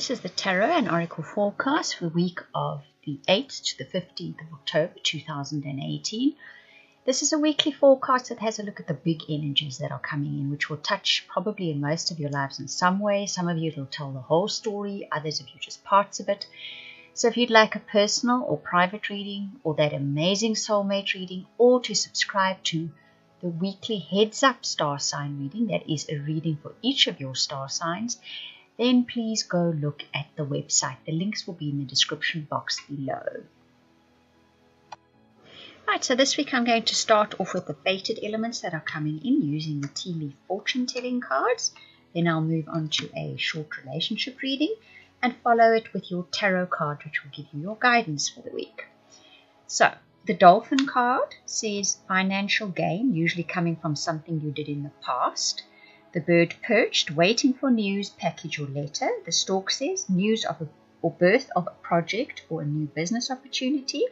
This is the Tarot and Oracle forecast for the week of the 8th to the 15th of October 2018. This is a weekly forecast that has a look at the big energies that are coming in, which will touch probably in most of your lives in some way. Some of you it'll tell the whole story, others of you just parts of it. So if you'd like a personal or private reading, or that amazing soulmate reading, or to subscribe to the weekly heads up star sign reading, that is a reading for each of your star signs, then please go look at the website. The links will be in the description box below. Right, so this week I'm going to start off with the fated elements that are coming in using the tea leaf fortune telling cards. Then I'll move on to a short relationship reading and follow it with your tarot card, which will give you your guidance for the week. So the dolphin card says financial gain, usually coming from something you did in the past. The bird perched, waiting for news, package or letter. The stork says news of or birth of a project or a new business opportunity.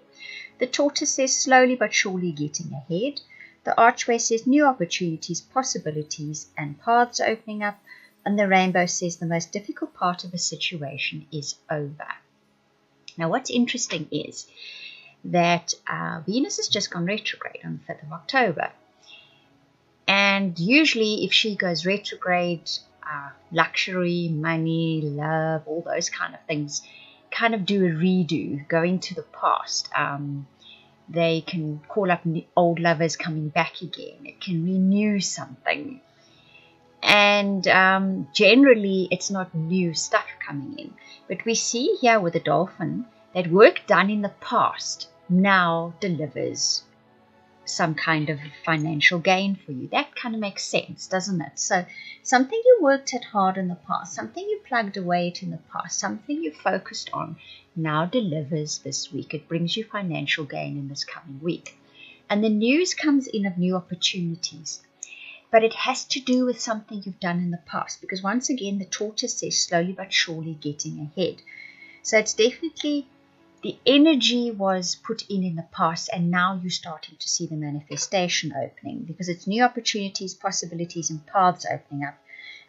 The tortoise says slowly but surely getting ahead. The archway says new opportunities, possibilities and paths opening up. And the rainbow says the most difficult part of the situation is over. Now what's interesting is that Venus has just gone retrograde on the 5th of October. And usually if she goes retrograde, luxury, money, love, all those kind of things kind of do a redo, going to the past. They can call up old lovers coming back again. It can renew something. And generally it's not new stuff coming in. But we see here with the dolphin that work done in the past now delivers some kind of financial gain for you. That kind of makes sense, doesn't it? So something you worked at hard in the past, something you plugged away at in the past, something you focused on now delivers this week. It brings you financial gain in this coming week. And the news comes in of new opportunities. But it has to do with something you've done in the past. Because once again, the tortoise says slowly but surely getting ahead. So it's definitely the energy was put in the past, and now you're starting to see the manifestation opening, because it's new opportunities, possibilities, and paths opening up.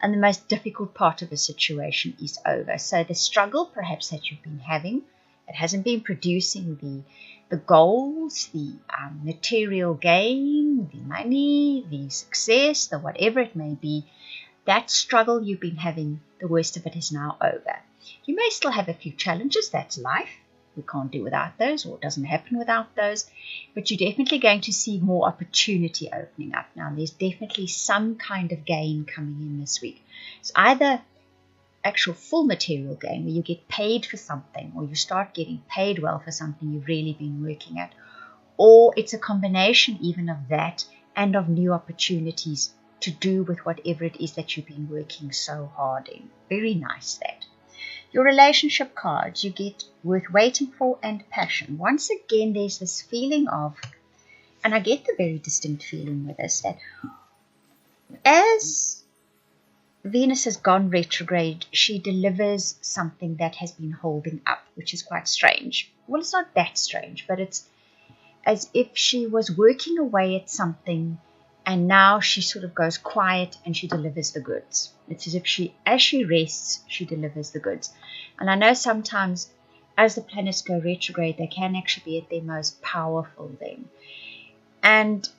And the most difficult part of the situation is over. So the struggle perhaps that you've been having, it hasn't been producing the goals, the material gain, the money, the success, the whatever it may be, that struggle you've been having, the worst of it is now over. You may still have a few challenges, that's life. We can't do without those, or it doesn't happen without those, but you're definitely going to see more opportunity opening up. Now, there's definitely some kind of gain coming in this week. It's either actual full material gain, where you get paid for something, or you start getting paid well for something you've really been working at, or it's a combination even of that and of new opportunities to do with whatever it is that you've been working so hard in. Very nice, that. Your relationship cards, you get worth waiting for and passion. Once again, there's this feeling of, and I get the very distinct feeling with this, that as Venus has gone retrograde, she delivers something that has been holding up, which is quite strange. Well, it's not that strange, but it's as if she was working away at something, and now she sort of goes quiet and she delivers the goods. It's as if as she rests, she delivers the goods. And I know sometimes as the planets go retrograde, they can actually be at their most powerful then. And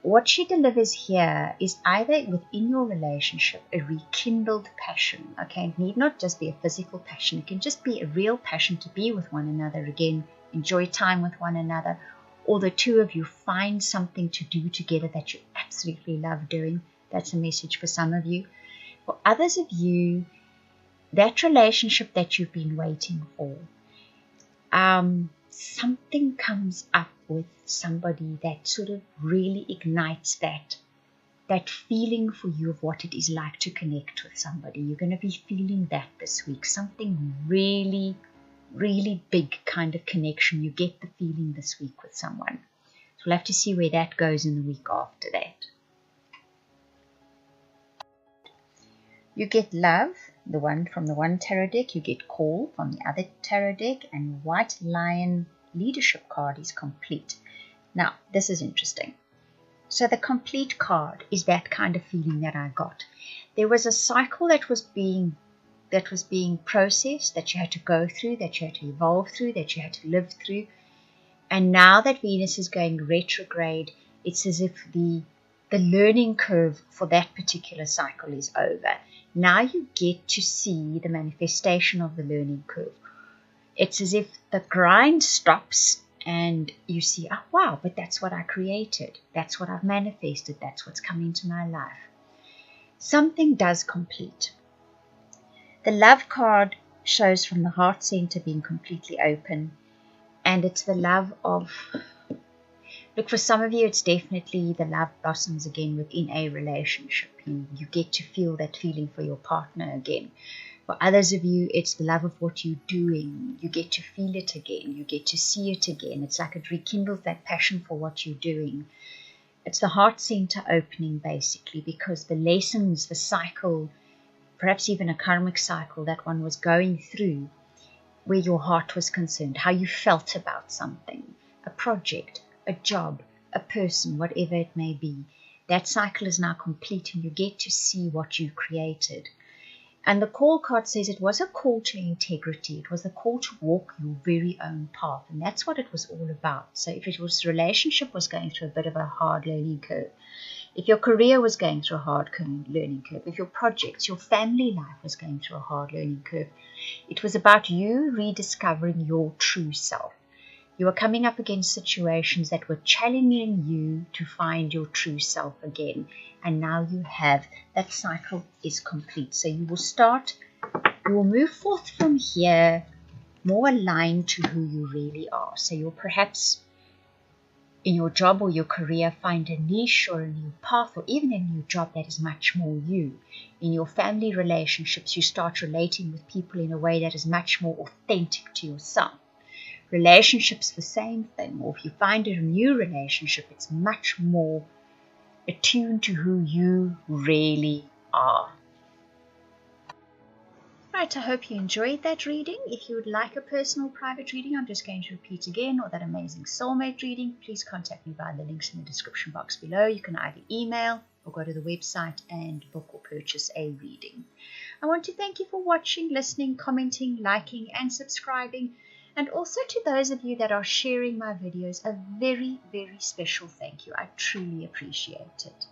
what she delivers here is either within your relationship, a rekindled passion. Okay, it need not just be a physical passion. It can just be a real passion to be with one another again, enjoy time with one another, or the two of you find something to do together that you absolutely love doing. That's a message for some of you. For others of you, that relationship that you've been waiting for, something comes up with somebody that sort of really ignites that feeling for you of what it is like to connect with somebody. You're going to be feeling that this week. Something really, really big kind of connection. You get the feeling this week with someone. So we'll have to see where that goes in the week after that. You get love, the one from the one tarot deck. You get call from the other tarot deck. And white lion leadership card is complete. Now, this is interesting. So the complete card is that kind of feeling that I got. There was a cycle that was being that was being processed, that you had to go through, that you had to evolve through, that you had to live through. And now that Venus is going retrograde, it's as if the learning curve for that particular cycle is over. Now you get to see the manifestation of the learning curve. It's as if the grind stops and you see, oh wow, but that's what I created. That's what I've manifested. That's what's come into my life. Something does complete. The love card shows from the heart center being completely open. And it's the love of, look, for some of you, it's definitely the love blossoms again within a relationship. You get to feel that feeling for your partner again. For others of you, it's the love of what you're doing. You get to feel it again. You get to see it again. It's like it rekindles that passion for what you're doing. It's the heart center opening, basically, because the lessons, the cycle, perhaps even a karmic cycle that one was going through, where your heart was concerned, how you felt about something, a project, a job, a person, whatever it may be. That cycle is now complete and you get to see what you created. And the call card says it was a call to integrity. It was a call to walk your very own path. And that's what it was all about. So if it was relationship was going through a bit of a hard learning curve, if your career was going through a hard learning curve, if your projects, your family life was going through a hard learning curve, it was about you rediscovering your true self. You were coming up against situations that were challenging you to find your true self again. And now you have, that cycle is complete. So you will move forth from here more aligned to who you really are. So you'll perhaps in your job or your career find a niche or a new path, or even a new job that is much more you. In your family relationships, you start relating with people in a way that is much more authentic to yourself. Relationships, the same thing. Or if you find a new relationship, it's much more attuned to who you really are. Right, I hope you enjoyed that reading. If you would like a personal private reading, I'm just going to repeat again, or that amazing soulmate reading, please contact me via the links in the description box below. You can either email or go to the website and book or purchase a reading. I want to thank you for watching, listening, commenting, liking, and subscribing. And also to those of you that are sharing my videos, a very, very special thank you. I truly appreciate it.